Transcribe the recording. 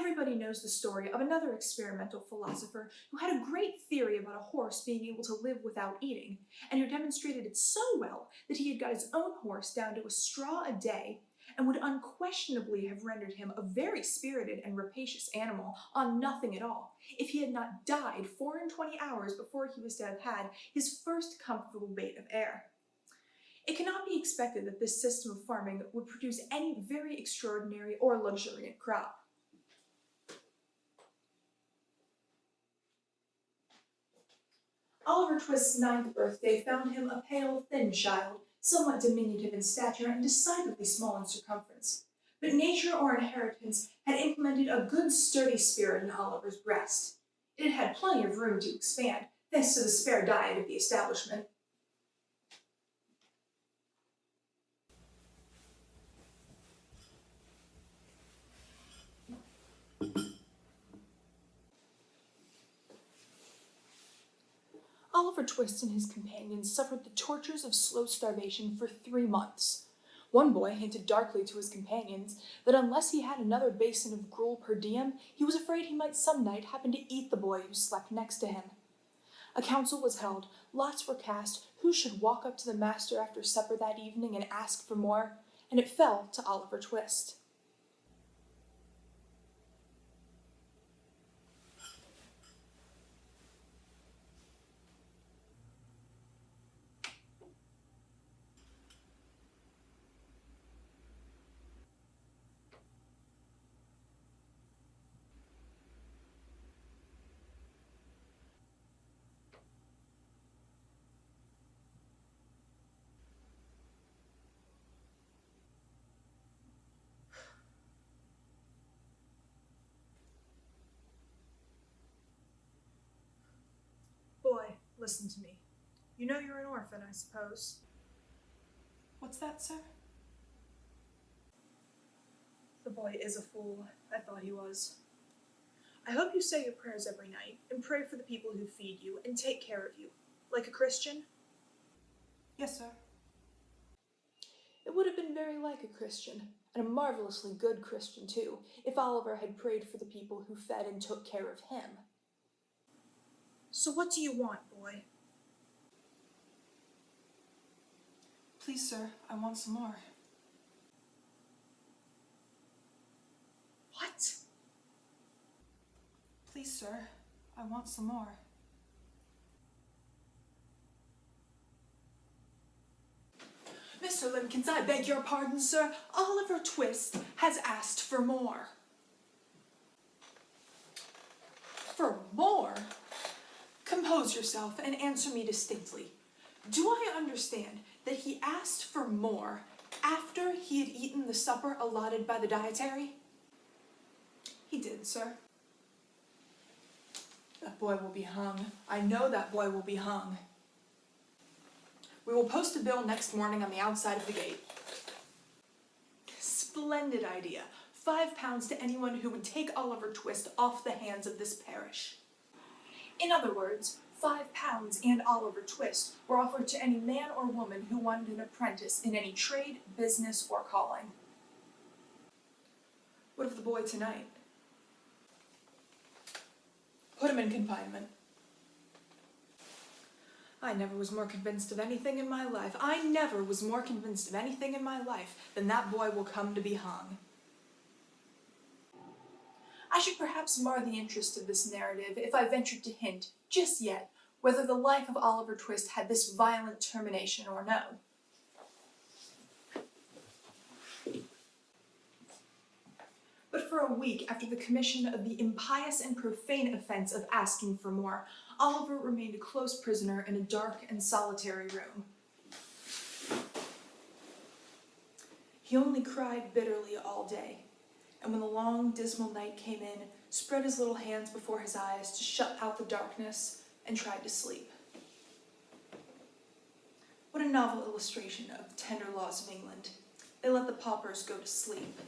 Everybody knows the story of another experimental philosopher who had a great theory about a horse being able to live without eating, and who demonstrated it so well that he had got his own horse down to a straw a day, and would unquestionably have rendered him a very spirited and rapacious animal on nothing at all, if he had not died 24 hours before he was to have had his first comfortable bait of air. It cannot be expected that this system of farming would produce any very extraordinary or luxuriant crop. Oliver Twist's 9th birthday found him a pale, thin child, somewhat diminutive in stature and decidedly small in circumference. But nature or inheritance had implemented a good sturdy spirit in Oliver's breast. It had had plenty of room to expand, thanks to the spare diet of the establishment. Oliver Twist and his companions suffered the tortures of slow starvation for 3 months. One boy hinted darkly to his companions that unless he had another basin of gruel per diem, he was afraid he might some night happen to eat the boy who slept next to him. A council was held, lots were cast who should walk up to the master after supper that evening and ask for more, and it fell to Oliver Twist. Boy, listen to me. You know you're an orphan, I suppose. What's that, sir? The boy is a fool. I thought he was. I hope you say your prayers every night, and pray for the people who feed you and take care of you, like a Christian? Yes, sir. It would have been very like a Christian, and a marvelously good Christian, too, if Oliver had prayed for the people who fed and took care of him. So what do you want, boy? Please, sir, I want some more. What? Please, sir, I want some more. Mr. Limpkins, I beg your pardon, sir. Oliver Twist has asked for more. For more? Compose yourself and answer me distinctly. Do I understand that he asked for more after he had eaten the supper allotted by the dietary? He did, sir. That boy will be hung. I know that boy will be hung. We will post a bill next morning on the outside of the gate. Splendid idea. £5 to anyone who would take Oliver Twist off the hands of this parish. In other words, £5 and Oliver Twist were offered to any man or woman who wanted an apprentice in any trade, business, or calling. What of the boy tonight? Put him in confinement. I never was more convinced of anything in my life. I never was more convinced of anything in my life than that boy will come to be hung. I should perhaps mar the interest of this narrative if I ventured to hint, just yet, whether the life of Oliver Twist had this violent termination or no. But for a week after the commission of the impious and profane offense of asking for more, Oliver remained a close prisoner in a dark and solitary room. He only cried bitterly all day, and when the long, dismal night came in, spread his little hands before his eyes to shut out the darkness and tried to sleep. What a novel illustration of the tender laws of England. They let the paupers go to sleep.